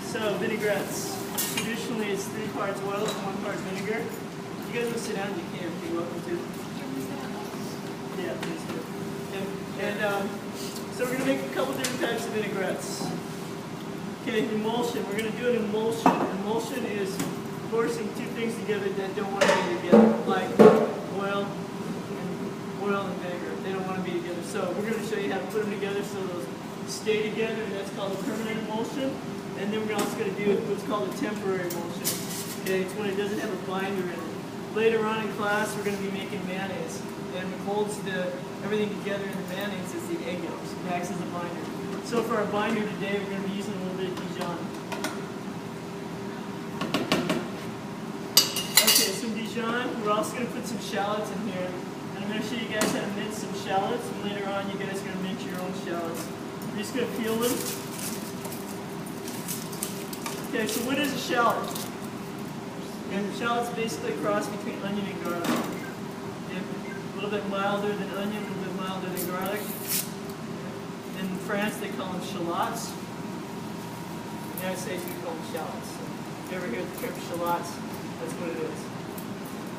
So vinaigrettes. Traditionally it's 3 parts oil and 1 part vinegar. If you guys want to sit down, you can. You're welcome to. Yeah, please do. And so we're going to make a couple different types of vinaigrettes. Okay, emulsion. We're going to do an emulsion. Emulsion is forcing 2 things together that don't want to be together, like oil and vinegar. They don't want to be together. So we're going to show you how to put them together so those stay together, and that's called a permanent emulsion. And then we're also going to do what's called a temporary emulsion. Okay, it's when it doesn't have a binder in it. Later on in class, we're going to be making mayonnaise. And what holds everything together in the mayonnaise is the egg yolks. It acts as a binder. So for our binder today, we're going to be using a little bit of Dijon. Okay, some Dijon. We're also going to put some shallots in here. And I'm going to show you guys how to mince some shallots. And later on, you guys are going to mince your own shallots. We're just going to peel them. Okay, so what is a shallot? And shallot's basically a cross between onion and garlic. Okay, a little bit milder than onion, a little bit milder than garlic. In France, they call them shallots. In the United States, we call them shallots. So if you ever hear the term shallots, that's what it is.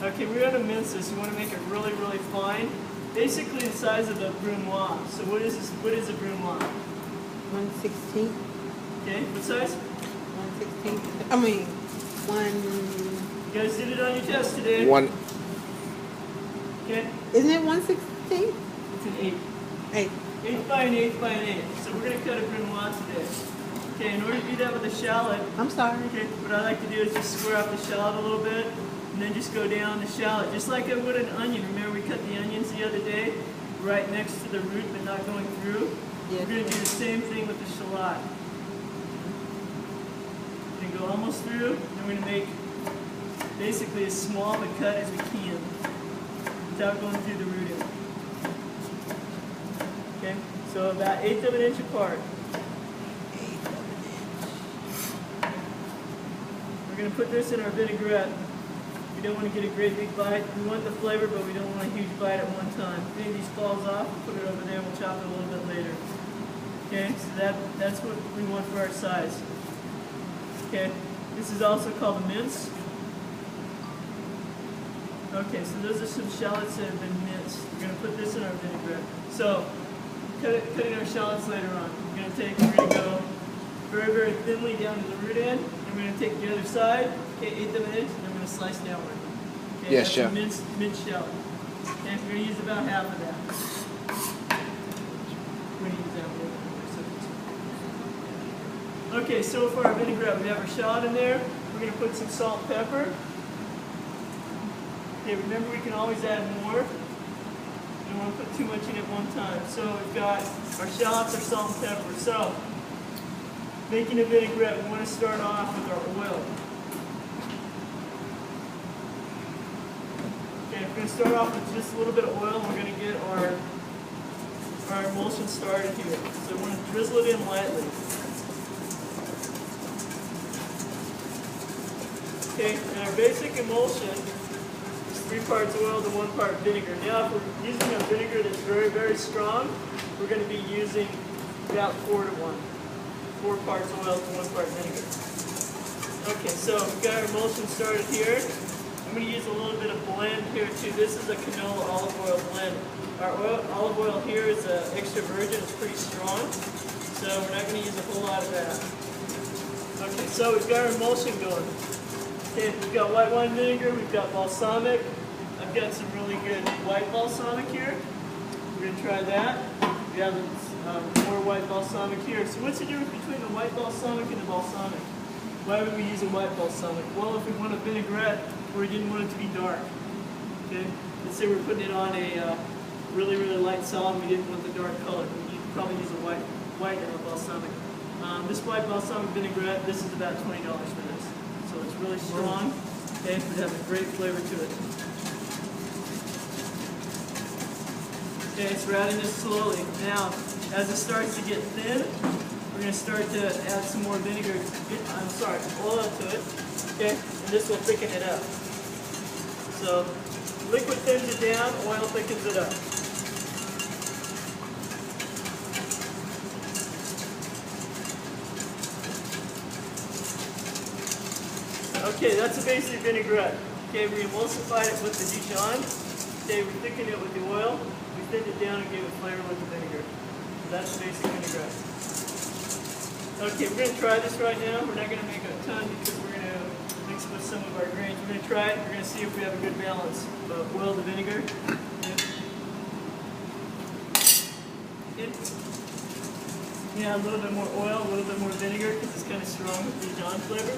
Okay, we're going to mince this. We want to make it really, really fine. Basically the size of the brunoise. So what is this? What is a brunoise? 1/16. Okay, what size? 1/16. I mean, 1. You guys did it on your test today. 1. Okay. Isn't it 1/16? It's an 8. 8. 8 by an 8 by an 8. So we're going to cut a brunoise today. Okay, in order to do that with a shallot, I'm sorry. okay, what I like to do is just square up the shallot a little bit, and then just go down the shallot, just like I would an onion. Remember we cut the onions the other day, right next to the root but not going through? Yes. We're going to do the same thing with the shallot. We're going to go almost through, and we're going to make basically as small of a cut as we can without going through the rooting. Okay, so about 1/8 of an inch apart. We're going to put this in our vinaigrette. We don't want to get a great big bite. We want the flavor, but we don't want a huge bite at one time. If any of these falls off, we'll put it over there and we'll chop it a little bit later. Okay, so that's what we want for our size. Okay, this is also called a mince. Okay, so those are some shallots that have been minced. We're going to put this in our vinaigrette. So, cutting our shallots later on. We're going to go very, very thinly down to the root end. And we're going to take the other side, okay, 1/8 of an inch, and then we're going to slice downward. Okay, Yes, that's Chef. Minced shallot. And we're going to use about half of that. We're going to use that one. Okay, so for our vinaigrette, we have our shallot in there. We're going to put some salt and pepper. Okay, remember we can always add more. We don't want to put too much in at one time. So we've got our shallots, our salt and pepper. So, making a vinaigrette, we want to start off with our oil. Okay, we're going to start off with just a little bit of oil, and we're going to get our emulsion started here. So we're going to drizzle it in lightly. Okay, and our basic emulsion is 3 parts oil to 1 part vinegar. Now, if we're using a vinegar that's very, very strong, we're going to be using about 4 to 1. 4 parts oil to 1 part vinegar. Okay, so we've got our emulsion started here. I'm going to use a little bit of blend here too. This is a canola olive oil blend. Our olive oil here is extra virgin. It's pretty strong, so we're not going to use a whole lot of that. Okay, so we've got our emulsion going. Okay, we've got white wine vinegar, we've got balsamic. I've got some really good white balsamic here. We're going to try that. We have more white balsamic here. So what's the difference between the white balsamic and the balsamic? Why would we use a white balsamic? Well, if we want a vinaigrette where we didn't want it to be dark. Okay, let's say we're putting it on a really, really light solid and we didn't want the dark color. We'd probably use a white balsamic. This white balsamic vinaigrette, this is about $20 for this. So it's really strong, okay, it has a great flavor to it. Okay, so we're adding this slowly. Now, as it starts to get thin, we're going to start to add some more vinegar, oil to it, okay, and this will thicken it up. So, liquid thins it down, oil thickens it up. Okay, that's a basic vinaigrette. Okay, we emulsified it with the Dijon. Okay, we thickened it with the oil. We thinned it down and gave it flavor with the vinegar. So that's the basic vinaigrette. Okay, we're going to try this right now. We're not going to make a ton because we're going to mix it with some of our grains. We're going to try it. We're going to see if we have a good balance of oil to vinegar. Yeah, a little bit more oil, a little bit more vinegar because it's kind of strong with Dijon flavor.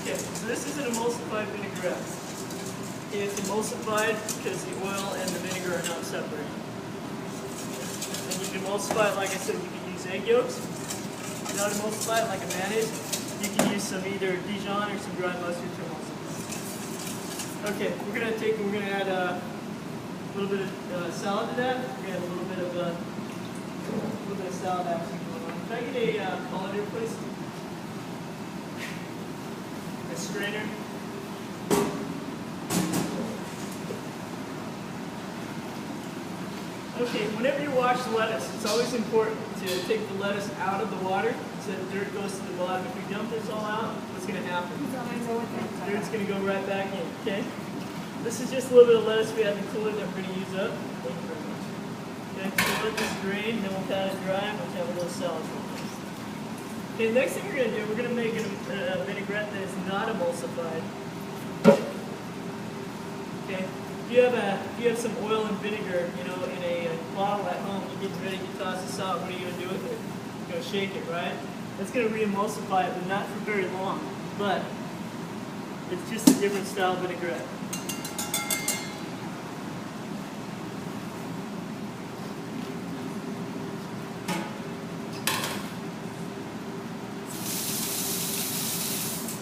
Okay, so this is an emulsified vinaigrette. It's emulsified because the oil and the vinegar are not separated. And you can emulsify it, like I said, you can use egg yolks. Not emulsify it like a mayonnaise. You can use some either Dijon or some dry mustard to emulsify. Okay, we're going to add a little bit of salad to that. We're going to add a little bit of salad action going on. Can I get a colander, please? A strainer. Okay, whenever you wash lettuce, it's always important to take the lettuce out of the water so that dirt goes to the bottom. If we dump this all out, what's going to happen? Dirt's going to go right back in, okay? This is just a little bit of lettuce we have in the cooler that we're going to use up. Thank you very much. Okay, so let this drain, then we'll pat it dry, and we'll have a little salad. Okay, next thing we're going to do, we're going to make a vinaigrette that is not emulsified. Okay, if you have some oil and vinegar, you know, in a bottle at home, you get ready to toss this out. What are you going to do with it? You're going to shake it, right? That's going to re-emulsify it, but not for very long. But it's just a different style vinaigrette.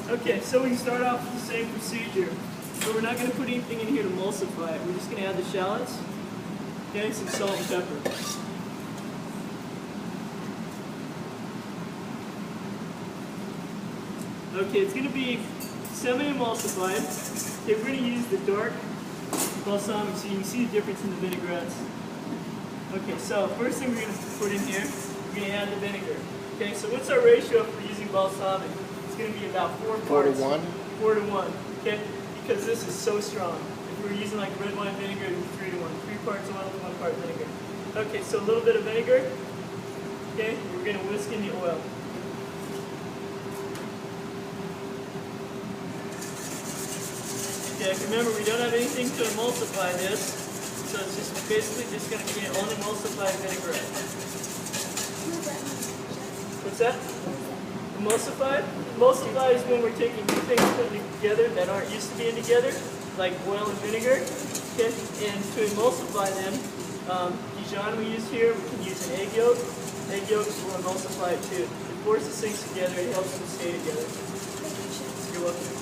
Okay, so we can start off with the same procedure. So we're not going to put anything in here to emulsify it. We're just going to add the shallots, okay, some salt and pepper. Okay, it's going to be semi-emulsified. Okay, we're going to use the dark balsamic so you can see the difference in the vinaigrettes. Okay, so first thing we're going to put in here, we're going to add the vinegar. Okay, so what's our ratio for using balsamic? It's going to be about 4 parts. 4 to 1? 4 to 1, okay? Because this is so strong. If we were using like red wine vinegar, it would be 3 to 1. 3 parts oil to 1 part vinegar. Okay, so a little bit of vinegar. Okay, we're going to whisk in the oil. Okay, remember we don't have anything to emulsify this, so it's just basically just going to be an unemulsified vinaigrette. What's that? Emulsified? Emulsified is when we're taking two things putting together that aren't used to being together, like oil and vinegar. Okay? And to emulsify them, Dijon we use here, we can use an egg yolk. Egg yolks will emulsify it too. It forces things together, it helps them stay together. You're welcome.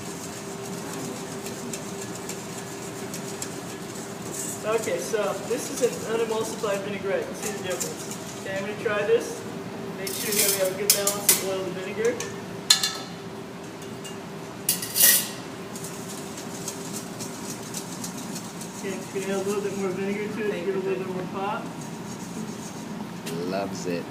Okay, so this is an unemulsified vinaigrette. You see the difference. Okay, I'm going to try this. Make sure that we have a good balance of oil and vinegar. Okay, it's going to add a little bit more vinegar to it, give it a little bit more pop. Loves it.